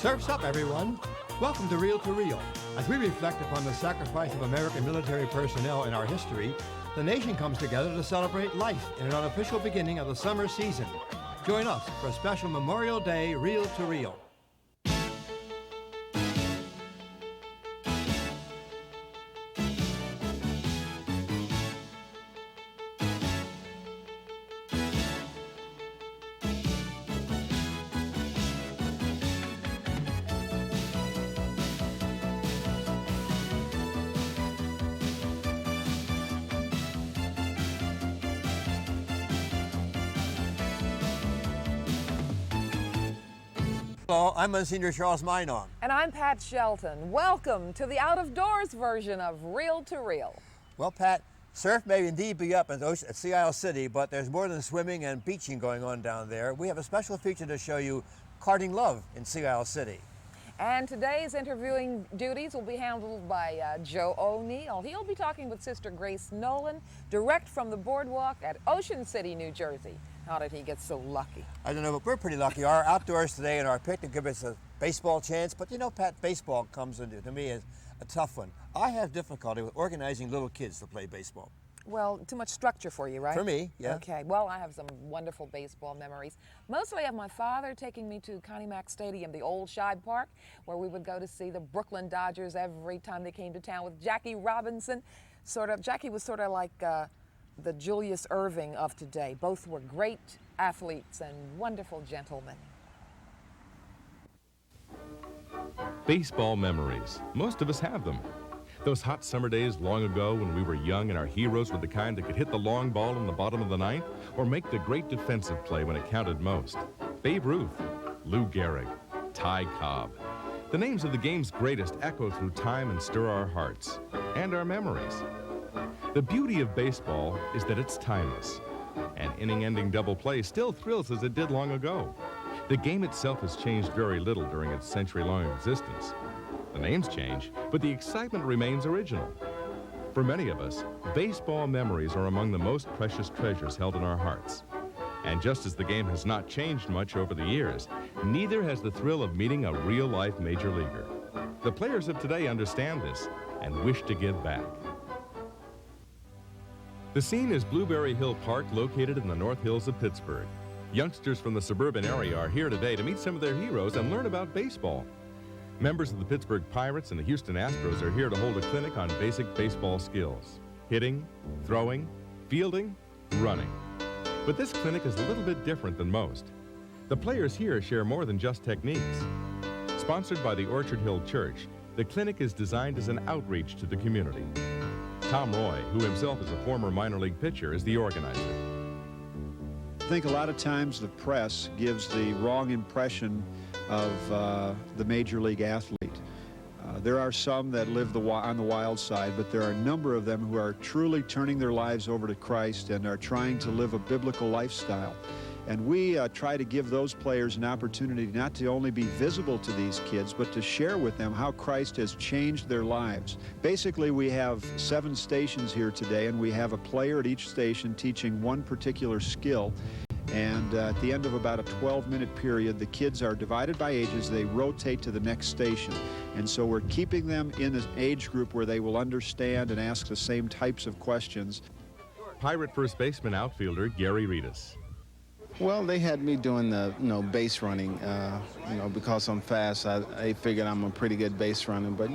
Surf's up, everyone. Welcome to Reel. As we reflect upon the sacrifice of American military personnel in our history, the nation comes together to celebrate life in an unofficial beginning of the summer season. Join us for a special Memorial Day Reel to Reel. Hello, I'm Monsignor Charles Minong. And I'm Pat Shelton. Welcome to the out-of-doors version of Reel to Reel. Well, Pat, surf may indeed be up at Sea Isle City, but there's more than swimming and beaching going on down there. We have a special feature to show you Karting Love in Sea Isle City. And today's interviewing duties will be handled by Joe O'Neill. He'll be talking with Sister Grace Nolan, direct from the boardwalk at Ocean City, New Jersey. How did he get so lucky? I don't know, but we're pretty lucky. Our outdoors today and our picnic give us a baseball chance. But you know, Pat, baseball comes into, to me, as a tough one. I have difficulty with organizing little kids to play baseball. Well, too much structure for you, right? For me, yeah. Okay, well, I have some wonderful baseball memories. Mostly of my father taking me to Connie Mack Stadium, the old Shibe Park, where we would go to see the Brooklyn Dodgers every time they came to town with Jackie Robinson. Jackie was sort of like the Julius Erving of today. Both were great athletes and wonderful gentlemen. Baseball memories. Most of us have them. Those hot summer days long ago when we were young and our heroes were the kind that could hit the long ball in the bottom of the ninth or make the great defensive play when it counted most. Babe Ruth, Lou Gehrig, Ty Cobb. The names of the game's greatest echo through time and stir our hearts and our memories. The beauty of baseball is that it's timeless. An inning-ending double play still thrills as it did long ago. The game itself has changed very little during its century-long existence. The names change, but the excitement remains original. For many of us, baseball memories are among the most precious treasures held in our hearts. And just as the game has not changed much over the years, neither has the thrill of meeting a real-life major leaguer. The players of today understand this and wish to give back. The scene is Blueberry Hill Park, located in the North Hills of Pittsburgh. Youngsters from the suburban area are here today to meet some of their heroes and learn about baseball. Members of the Pittsburgh Pirates and the Houston Astros are here to hold a clinic on basic baseball skills: hitting, throwing, fielding, running. But this clinic is a little bit different than most. The players here share more than just techniques. Sponsored by the Orchard Hill Church, the clinic is designed as an outreach to the community. Tom Roy, who himself is a former minor league pitcher, is the organizer. I think a lot of times the press gives the wrong impression of the major league athlete. There are some that live on the wild side, but there are a number of them who are truly turning their lives over to Christ and are trying to live a biblical lifestyle. And we try to give those players an opportunity not to only be visible to these kids, but to share with them how Christ has changed their lives. Basically, we have 7 stations here today, and we have a player at each station teaching one particular skill. And at the end of about a 12-minute period, the kids are divided by ages. They rotate to the next station. And so we're keeping them in an age group where they will understand and ask the same types of questions. Pirate first baseman outfielder Gary Reedus. Well, they had me doing the, base running, because I'm fast. I figured I'm a pretty good base runner, but,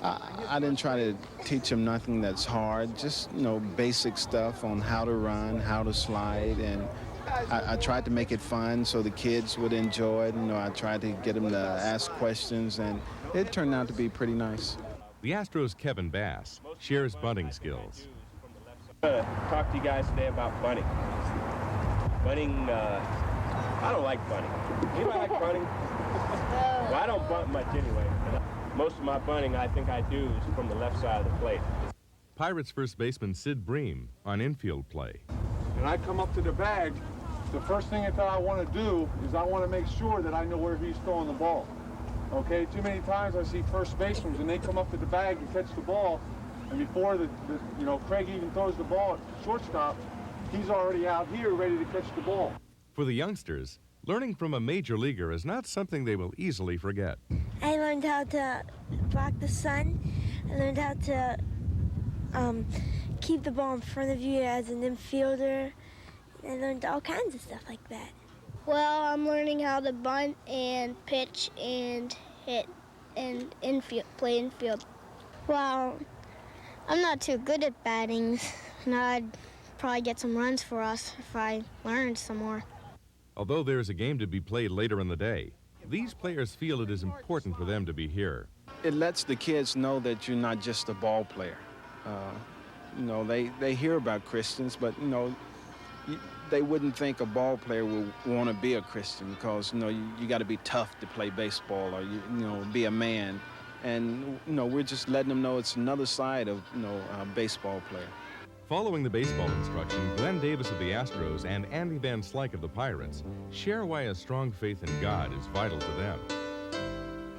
I didn't try to teach them nothing that's hard, just, basic stuff on how to run, how to slide, and I tried to make it fun so the kids would enjoy it. I tried to get them to ask questions, and it turned out to be pretty nice. The Astros' Kevin Bass shares bunting skills. I'm going to talk to you guys today about bunting. Bunting, I don't like bunting. Anybody like bunting? Well, I don't bunt much anyway. Most of my bunting I think I do is from the left side of the plate. Pirates first baseman Sid Bream on infield play. And I come up to the bag, the first thing that I want to do is I want to make sure that I know where he's throwing the ball. Okay, too many times I see first basemen and they come up to the bag and catch the ball, and before Craig even throws the ball at shortstop, he's already out here ready to catch the ball. For the youngsters, Learning from a major leaguer is not something they will easily forget. I learned how to block the sun. I learned how to keep the ball in front of you as an infielder. I learned all kinds of stuff like that. Well, I'm learning how to bunt and pitch and hit and play infield. Well, I'm not too good at batting, and I'd probably get some runs for us if I learned some more. Although there's a game to be played later in the day, these players feel it is important for them to be here. It lets the kids know that you're not just a ball player. You know, they hear about Christians, but, you know, they wouldn't think a ball player would want to be a Christian because, you know, you got to be tough to play baseball or, you know, be a man. And, you know, we're just letting them know it's another side of, you know, a baseball player. Following the baseball instruction, Glenn Davis of the Astros and Andy Van Slyke of the Pirates share why a strong faith in God is vital to them.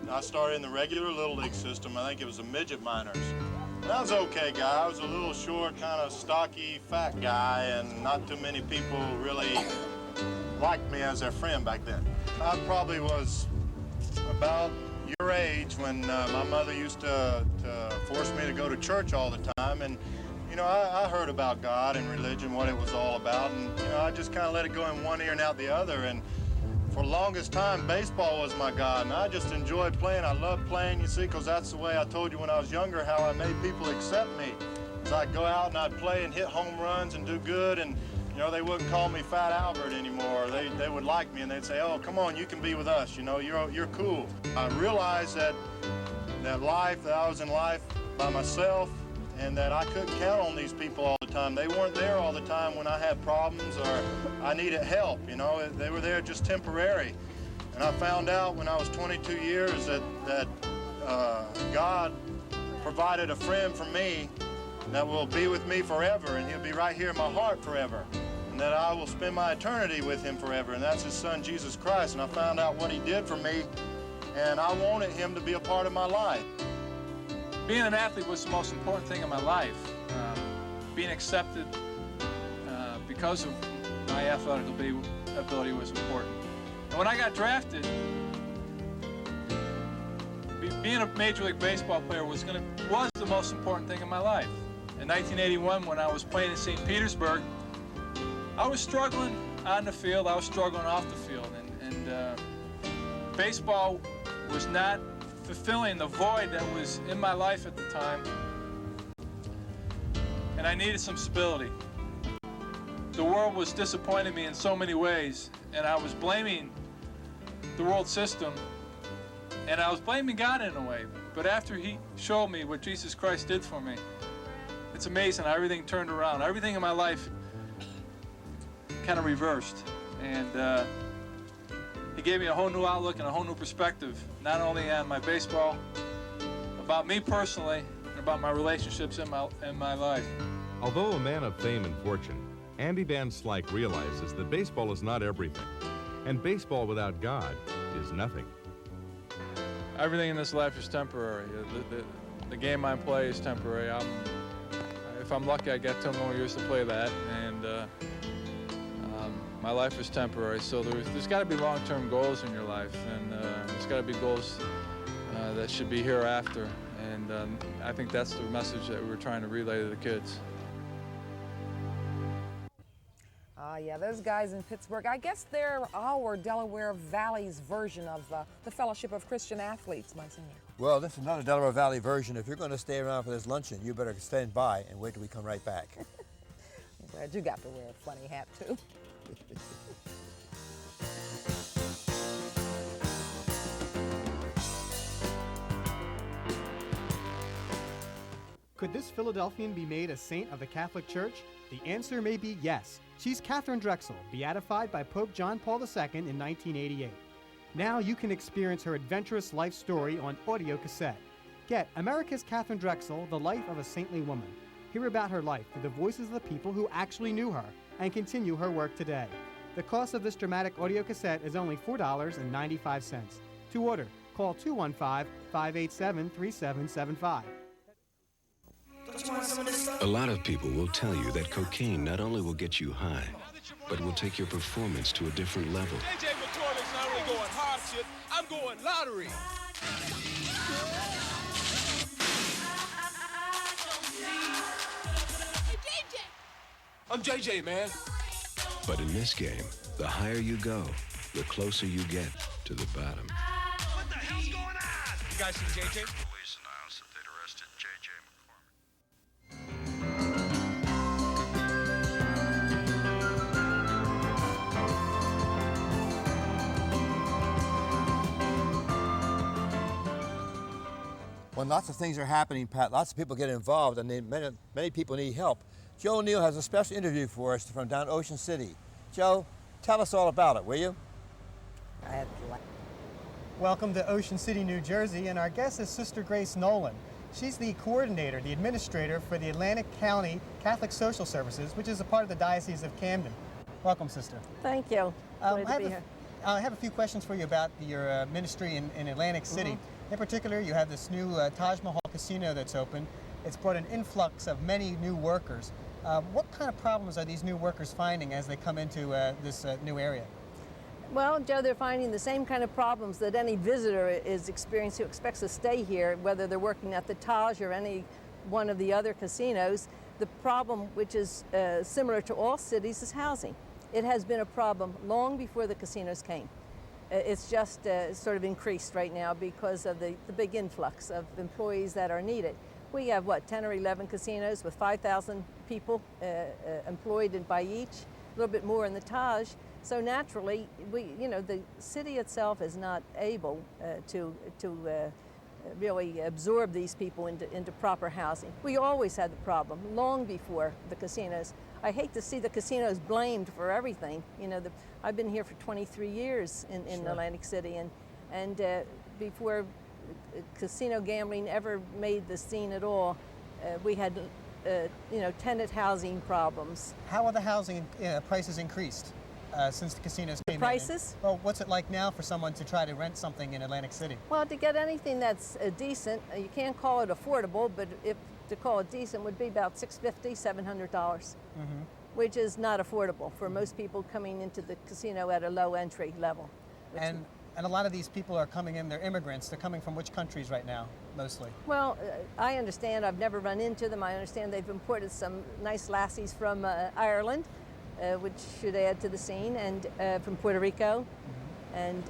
I started in the regular Little League system. I think it was the midget minors. And I was an okay guy. I was a little short, kind of stocky, fat guy, and not too many people really liked me as their friend back then. I probably was about your age when my mother used to force me to go to church all the time. And you know, I heard about God and religion, what it was all about, and, you know, I just kind of let it go in one ear and out the other, and for the longest time, baseball was my God, and I just enjoyed playing. I loved playing, you see, because that's the way I told you when I was younger, how I made people accept me. So I'd go out and I'd play and hit home runs and do good, and, you know, they wouldn't call me Fat Albert anymore. They would like me, and they'd say, oh, come on, you can be with us, you know, you're cool. I realized that I was in life by myself, and that I couldn't count on these people all the time. They weren't there all the time when I had problems or I needed help, you know. They were there just temporary. And I found out when I was 22 years that God provided a friend for me that will be with me forever, and he'll be right here in my heart forever, and that I will spend my eternity with him forever, and that's his son, Jesus Christ. And I found out what he did for me, and I wanted him to be a part of my life. Being an athlete was the most important thing in my life. Being accepted because of my athletic ability was important. And when I got drafted, being a Major League Baseball player was the most important thing in my life. In 1981, when I was playing in St. Petersburg, I was struggling on the field, I was struggling off the field, and baseball was not fulfilling the void that was in my life at the time, and I needed some stability. The world was disappointing me in so many ways, and I was blaming the world system, and I was blaming God in a way. But after he showed me what Jesus Christ did for me, it's amazing how everything turned around. Everything in my life kind of reversed, and he gave me a whole new outlook and a whole new perspective, not only on my baseball, about me personally, and about my relationships in my life. Although a man of fame and fortune, Andy Van Slyke realizes that baseball is not everything, and baseball without God is nothing. Everything in this life is temporary. The game I play is temporary. If I'm lucky, I get 10 more years to play that, and my life is temporary. So there's got to be long-term goals in your life, and there's got to be goals that should be hereafter. And I think that's the message that we're trying to relay to the kids. Yeah, those guys in Pittsburgh, I guess they're our Delaware Valley's version of the Fellowship of Christian Athletes, Monsignor. Well, this is not a Delaware Valley version. If you're going to stay around for this luncheon, you better stand by and wait till we come right back. I'm glad you got to wear a funny hat, too. Could this Philadelphian be made a saint of the Catholic Church? The answer may be yes. She's Catherine Drexel, beatified by Pope John Paul II in 1988. Now you can experience her adventurous life story on audio cassette. Get America's Catherine Drexel, The Life of a Saintly Woman. Hear about her life through the voices of the people who actually knew her and continue her work today. The cost of this dramatic audio cassette is only $4.95. To order, call 215-587-3775. A lot of people will tell you that cocaine not only will get you high, but will take your performance to a different level. shit. I'm going lottery. I'm JJ, man. But in this game, the higher you go, the closer you get to the bottom. What the hell's going on? You guys seen JJ? Police announced that they'd arrested JJ When lots of things are happening, Pat, lots of people get involved, and many people need help. Joe O'Neill has a special interview for us from down Ocean City. Joe, tell us all about it, will you? Welcome to Ocean City, New Jersey, and our guest is Sister Grace Nolan. She's the coordinator, the administrator for the Atlantic County Catholic Social Services, which is a part of the Diocese of Camden. Welcome, Sister. Thank you. Glad to be here. I have a few questions for you about your ministry in Atlantic City. In particular, you have this new Taj Mahal casino that's open. It's brought an influx of many new workers. What kind of problems are these new workers finding as they come into this new area? Well, Joe, they're finding the same kind of problems that any visitor is experiencing who expects to stay here, whether they're working at the Taj or any one of the other casinos. The problem, which is similar to all cities, is housing. It has been a problem long before the casinos came. It's just sort of increased right now because of the big influx of employees that are needed. We have, 10 or 11 casinos with 5,000 people employed by each, a little bit more in the Taj. So naturally, the city itself is not able to really absorb these people into proper housing. We always had the problem long before the casinos. I hate to see the casinos blamed for everything. I've been here for 23 years in Atlantic City, and before casino gambling ever made the scene at all, we had tenant housing problems. How are the housing prices increased since the casinos came in? Prices? Well, what's it like now for someone to try to rent something in Atlantic City? Well, to get anything that's decent, you can't call it affordable, but to call it decent would be about $650, $700, which is not affordable for most people coming into the casino at a low entry level. And a lot of these people are coming in, they're immigrants. They're coming from which countries right now, mostly? Well, I understand. I've never run into them. I understand they've imported some nice lassies from Ireland, which should add to the scene, and from Puerto Rico, and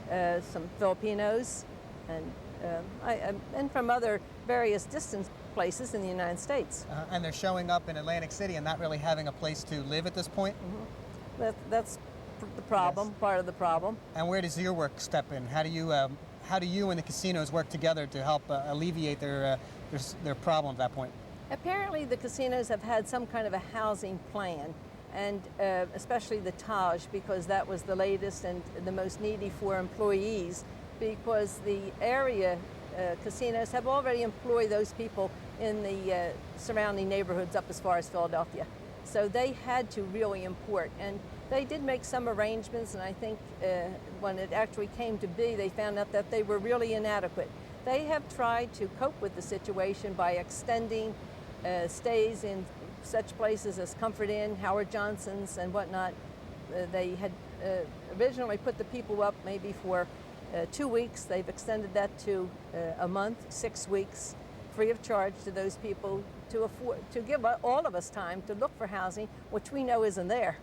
some Filipinos, and from other various distant places in the United States. And they're showing up in Atlantic City and not really having a place to live at this point? That's the problem, part of the problem. And where does your work step in? How do you and the casinos work together to help alleviate their problem at that point? Apparently the casinos have had some kind of a housing plan, and especially the Taj, because that was the latest and the most needy for employees, because the area casinos have already employed those people in the surrounding neighborhoods up as far as Philadelphia. So they had to really import, and they did make some arrangements, and I think when it actually came to be, they found out that they were really inadequate. They have tried to cope with the situation by extending stays in such places as Comfort Inn, Howard Johnson's, and whatnot. They had originally put the people up maybe for 2 weeks. They've extended that to a month, 6 weeks, free of charge to those people to give all of us time to look for housing, which we know isn't there.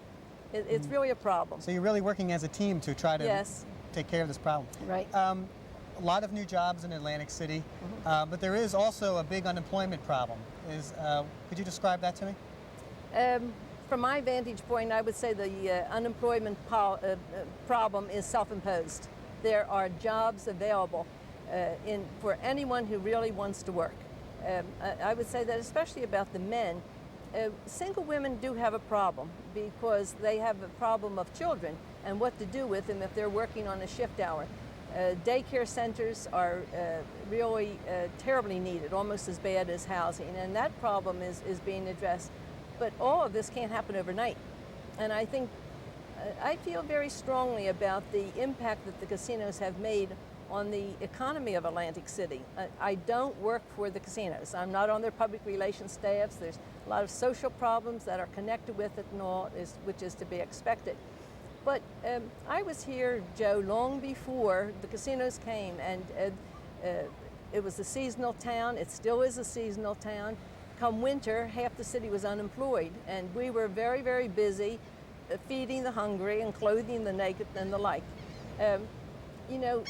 It's really a problem. So you're really working as a team to try to take care of this problem. Right. A lot of new jobs in Atlantic City, but there is also a big unemployment problem. Could you describe that to me? From my vantage point, I would say the unemployment problem is self-imposed. There are jobs available for anyone who really wants to work. I would say that especially about the men, single women do have a problem because they have a problem of children and what to do with them if they're working on a shift hour. Daycare centers are really terribly needed, almost as bad as housing, and that problem is being addressed. But all of this can't happen overnight. And I think, I feel very strongly about the impact that the casinos have made on the economy of Atlantic City. I don't work for the casinos. I'm not on their public relations staffs. There's a lot of social problems that are connected with it and all, which is to be expected. But I was here, Joe, long before the casinos came, and it was a seasonal town. It still is a seasonal town. Come winter, half the city was unemployed, and we were very, very busy feeding the hungry and clothing the naked and the like. You know,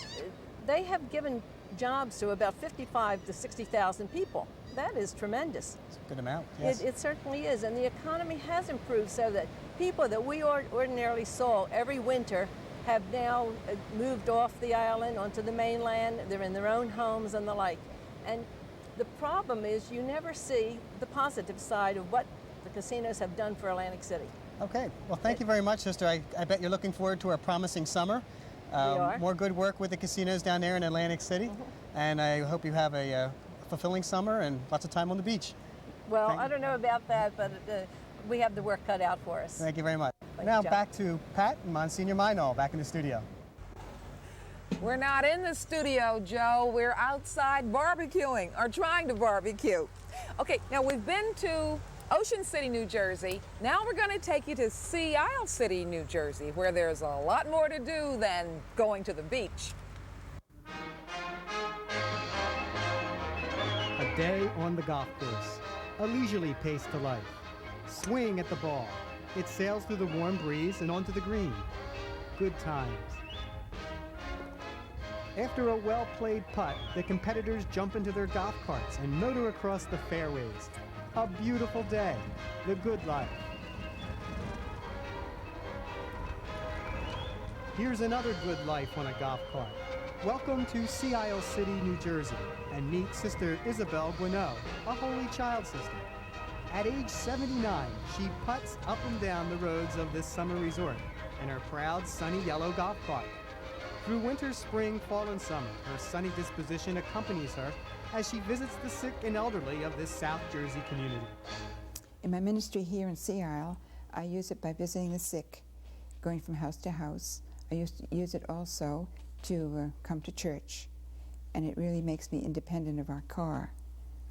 they have given jobs to about 55 to 60,000 people. That is tremendous. It's a good amount, yes. It certainly is, and the economy has improved so that people that we ordinarily saw every winter have now moved off the island onto the mainland. They're in their own homes and the like. And the problem is you never see the positive side of what the casinos have done for Atlantic City. Okay, well, thank you very much, Sister. I bet you're looking forward to a promising summer. We are. More good work with the casinos down there in Atlantic City. And I hope you have a fulfilling summer and lots of time on the beach. Well, I don't know about that, but we have the work cut out for us. Thank you very much. Thank Now you, John. back to Pat and Monsignor Minall back in the studio. We're not in the studio, Joe. We're outside barbecuing, or trying to barbecue. Okay, now we've been to Ocean City, New Jersey. Now we're going to take you to Sea Isle City, New Jersey, where there's a lot more to do than going to the beach. A day on the golf course, a leisurely pace to life. Swing at the ball. It sails through the warm breeze and onto the green. Good times. After a well-played putt, the competitors jump into their golf carts and motor across the fairways. A beautiful day, the good life. Here's another good life on a golf cart. Welcome to Sea Isle City, New Jersey, and meet Sister Isabel Guineau, a Holy Child sister. At age 79, she putts up and down the roads of this summer resort in her proud sunny yellow golf cart. Through winter, spring, fall, and summer, her sunny disposition accompanies her as she visits the sick and elderly of this South Jersey community. In my ministry here in Sea Isle, I use it by visiting the sick, going from house to house. I used to use it also to come to church, and it really makes me independent of our car.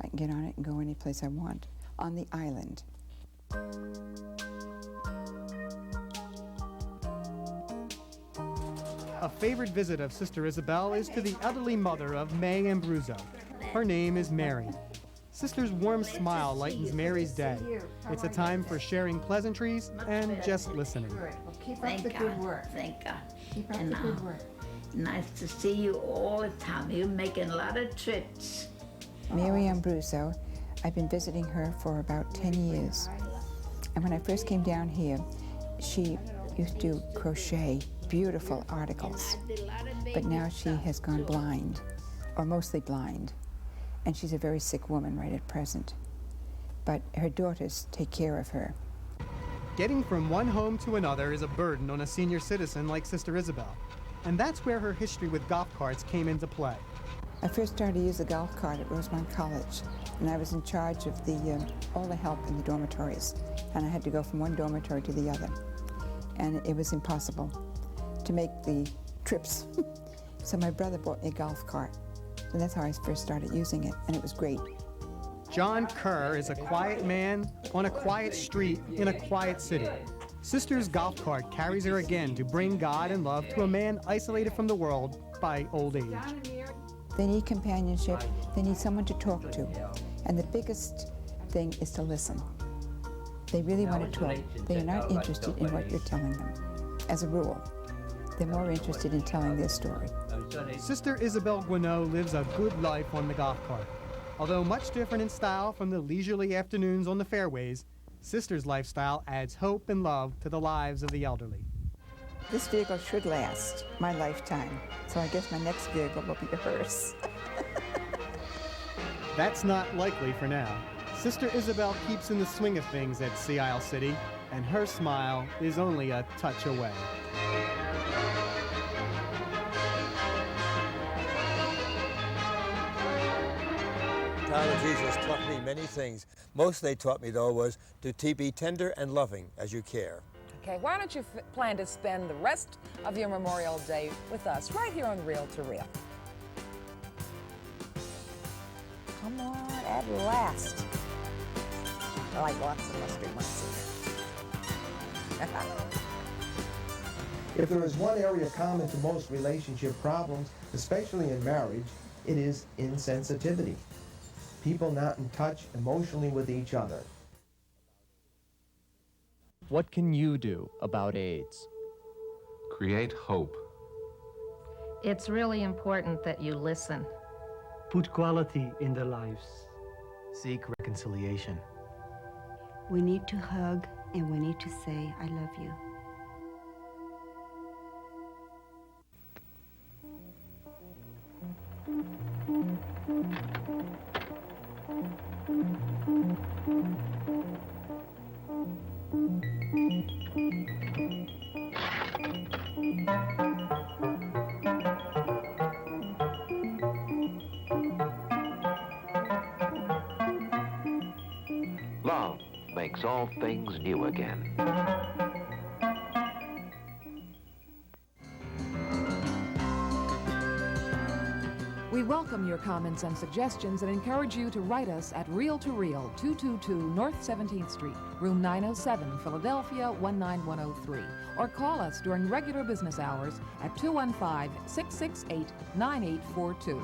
I can get on it and go any place I want on the island. A favorite visit of Sister Isabel is to the elderly mother of May Abruzzo. Her name is Mary. Sister's warm smile lightens Mary's day. It's a time for sharing pleasantries and just listening. Keep up the good work. Thank God. Keep up the good work. Nice to see you all the time. You're making a lot of trips. Mary Abruzzo, I've been visiting her for about 10 years. And when I first came down here, she used to crochet beautiful articles. But now she has gone blind, or mostly blind. And she's a very sick woman right at present. But her daughters take care of her. Getting from one home to another is a burden on a senior citizen like Sister Isabel. And that's where her history with golf carts came into play. I first started to use the golf cart at Rosemont College, and I was in charge of all the help in the dormitories. And I had to go from one dormitory to the other. And it was impossible to make the trips. So my brother bought me a golf cart. And that's how I first started using it, and it was great. John Kerr is a quiet man on a quiet street in a quiet city. Sister's golf cart carries her again to bring God and love to a man isolated from the world by old age. They need companionship. They need someone to talk to. And the biggest thing is to listen. They really want to talk. They are not interested in what you're telling them. As a rule, they're more interested in telling their story. Sister Isabel Guineau lives a good life on the golf cart. Although much different in style from the leisurely afternoons on the fairways, Sister's lifestyle adds hope and love to the lives of the elderly. This vehicle should last my lifetime, so I guess my next vehicle will be a hearse. That's not likely for now. Sister Isabel keeps in the swing of things at Sea Isle City, and her smile is only a touch away. Time of Jesus taught me many things. Most they taught me, though, was to be tender and loving as you care. Okay, why don't you plan to spend the rest of your Memorial Day with us right here on Reel to Reel. Come on, at last. I like lots of mustard, Monsignor. If there is one area common to most relationship problems, especially in marriage, it is insensitivity. People not in touch emotionally with each other. What can you do about AIDS? Create hope. It's really important that you listen. Put quality in their lives. Seek reconciliation. We need to hug and we need to say, I love you. Love makes all things new again. We welcome your comments and suggestions and encourage you to write us at Reel to Reel, 222 North 17th Street, room 907, Philadelphia 19103, or call us during regular business hours at 215-668-9842.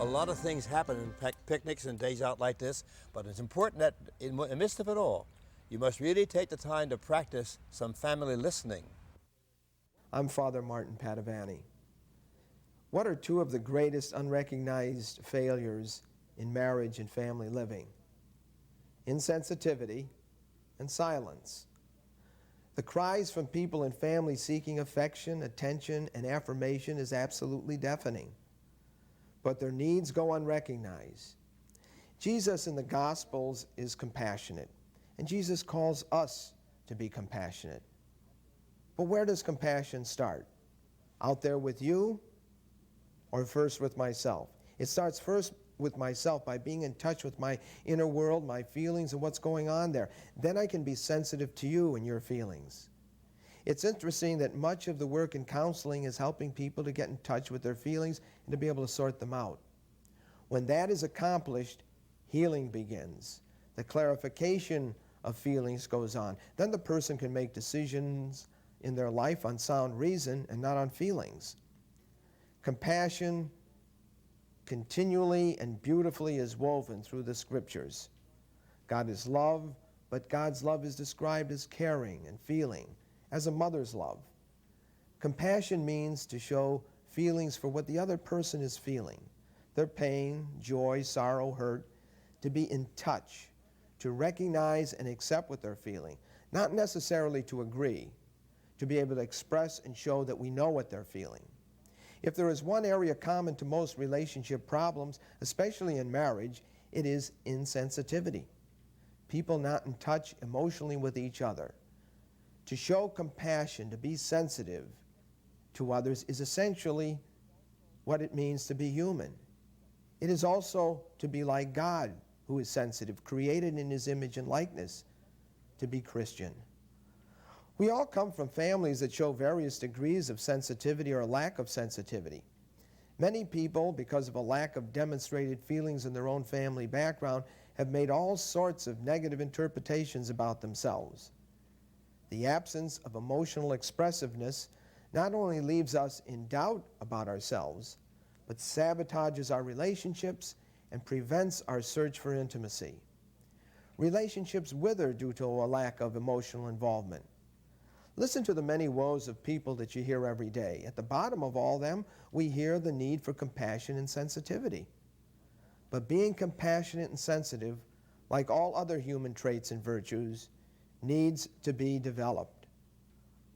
A lot of things happen in picnics and days out like this, but it's important that in the midst of it all, you must really take the time to practice some family listening. I'm Father Martin Padavani. What are two of the greatest unrecognized failures in marriage and family living? Insensitivity and silence. The cries from people in families seeking affection, attention, and affirmation is absolutely deafening, but their needs go unrecognized. Jesus in the Gospels is compassionate, and Jesus calls us to be compassionate. But where does compassion start? Out there with you, or first with myself? It starts first with myself by being in touch with my inner world, my feelings, and what's going on there. Then I can be sensitive to you and your feelings. It's interesting that much of the work in counseling is helping people to get in touch with their feelings and to be able to sort them out. When that is accomplished, healing begins. The clarification of feelings goes on. Then the person can make decisions in their life on sound reason and not on feelings. Compassion continually and beautifully is woven through the scriptures. God is love, but God's love is described as caring and feeling, as a mother's love. Compassion means to show feelings for what the other person is feeling, their pain, joy, sorrow, hurt, to be in touch, to recognize and accept what they're feeling, not necessarily to agree, to be able to express and show that we know what they're feeling. If there is one area common to most relationship problems, especially in marriage, it is insensitivity. People not in touch emotionally with each other. To show compassion, to be sensitive to others, is essentially what it means to be human. It is also to be like God, who is sensitive, created in his image and likeness, to be Christian. We all come from families that show various degrees of sensitivity or lack of sensitivity. Many people, because of a lack of demonstrated feelings in their own family background, have made all sorts of negative interpretations about themselves. The absence of emotional expressiveness not only leaves us in doubt about ourselves, but sabotages our relationships and prevents our search for intimacy. Relationships wither due to a lack of emotional involvement. Listen to the many woes of people that you hear every day. At the bottom of all them, we hear the need for compassion and sensitivity. But being compassionate and sensitive, like all other human traits and virtues, needs to be developed.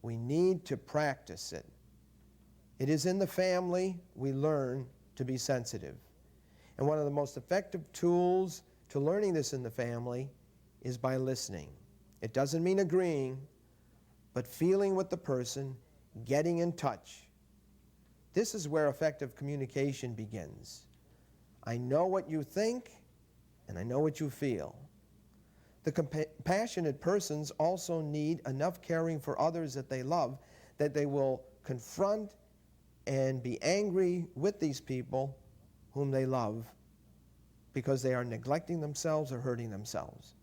We need to practice it. It is in the family we learn to be sensitive. And one of the most effective tools to learning this in the family is by listening. It doesn't mean agreeing, but feeling with the person, getting in touch. This is where effective communication begins. I know what you think, and I know what you feel. The compassionate persons also need enough caring for others that they love that they will confront and be angry with these people whom they love because they are neglecting themselves or hurting themselves.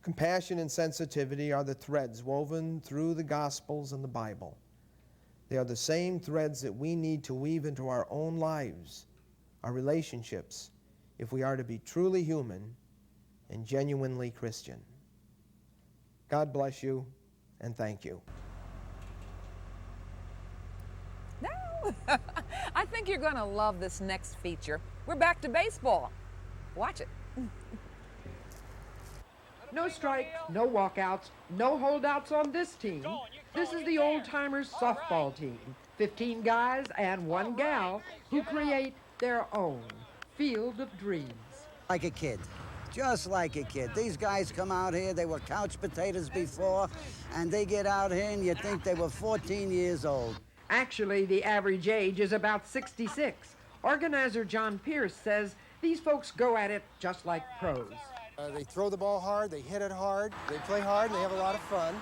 Compassion and sensitivity are the threads woven through the Gospels and the Bible. They are the same threads that we need to weave into our own lives, our relationships, if we are to be truly human and genuinely Christian. God bless you, and thank you. No, I think you're going to love this next feature. We're back to baseball. Watch it. No strikes, no walkouts, no holdouts on this team. This is the old-timers softball team. 15 guys and one gal who create their own field of dreams. Like a kid. Just like a kid. These guys come out here, they were couch potatoes before, and they get out here and you think they were 14 years old. Actually, the average age is about 66. Organizer John Pierce says these folks go at it just like pros. They throw the ball hard, they hit it hard, they play hard, and they have a lot of fun.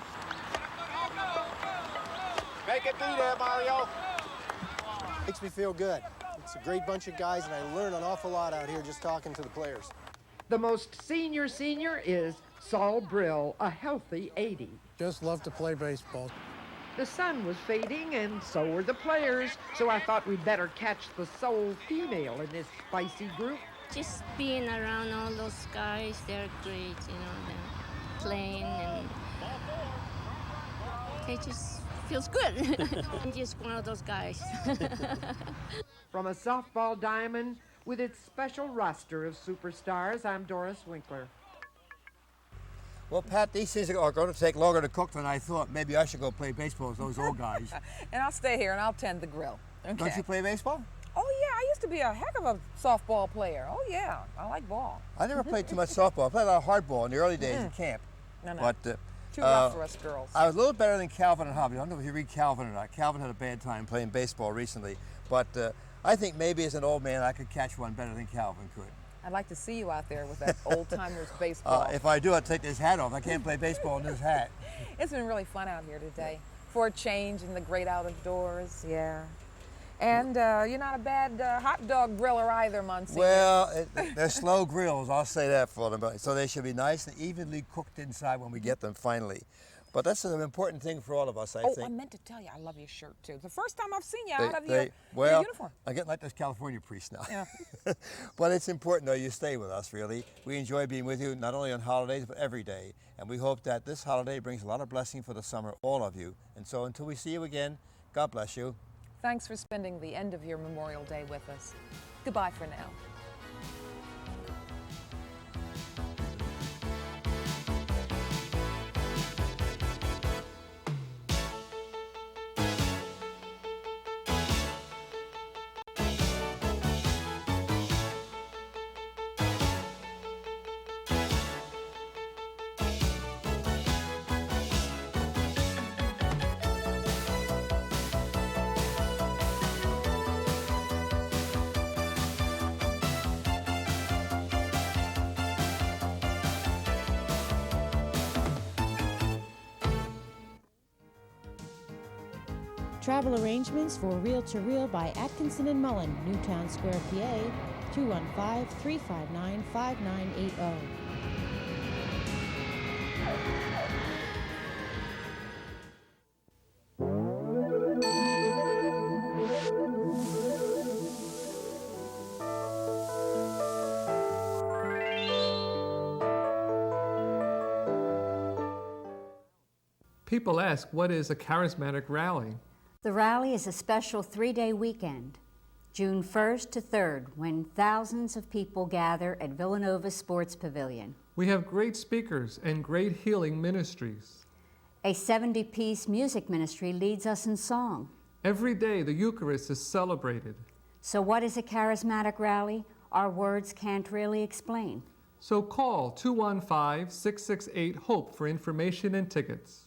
Make it be there, Mario. Makes me feel good. It's a great bunch of guys, and I learn an awful lot out here just talking to the players. The most senior is Saul Brill, a healthy 80. Just love to play baseball. The sun was fading, and so were the players, so I thought we'd better catch the sole female in this spicy group. Just being around all those guys, they're great, you know, they're playing, and it just feels good. I'm just one of those guys. From a softball diamond with its special roster of superstars, I'm Doris Winkler. Well, Pat, these things are going to take longer to cook than I thought. Maybe I should go play baseball with those old guys. And I'll stay here and I'll tend the grill. Okay. Don't you play baseball? Oh, yeah, I used to be a heck of a softball player. Oh, yeah, I like ball. I never played too much softball. I played a lot of hardball in the early days in camp. No. But, too rough for us girls. I was a little better than Calvin and Hobby. I don't know if you read Calvin or not. Calvin had a bad time playing baseball recently. But I think maybe as an old man I could catch one better than Calvin could. I'd like to see you out there with that old-timers baseball. If I do, I'd take this hat off. I can't play baseball in this hat. It's been really fun out here today. For a change in the great outdoors, yeah. And you're not a bad hot dog griller either, Monsignor. Well, they're slow grills, I'll say that for them. So they should be nice and evenly cooked inside when we get them finally. But that's an important thing for all of us, I think. Oh, I meant to tell you, I love your shirt, too. It's the first time I've seen you out of your uniform. I'm getting like those California priests now. Yeah. But it's important, though, you stay with us, really. We enjoy being with you, not only on holidays, but every day. And we hope that this holiday brings a lot of blessing for the summer, all of you. And so until we see you again, God bless you. Thanks for spending the end of your Memorial Day with us. Goodbye for now. Travel arrangements for Reel to Reel by Atkinson and Mullen, Newtown Square, PA, 215-359-5980. People ask, what is a charismatic rally? The rally is a special 3-day weekend, June 1st to 3rd, when thousands of people gather at Villanova Sports Pavilion. We have great speakers and great healing ministries. A 70-piece music ministry leads us in song. Every day the Eucharist is celebrated. So what is a charismatic rally? Our words can't really explain. So call 215-668-HOPE for information and tickets.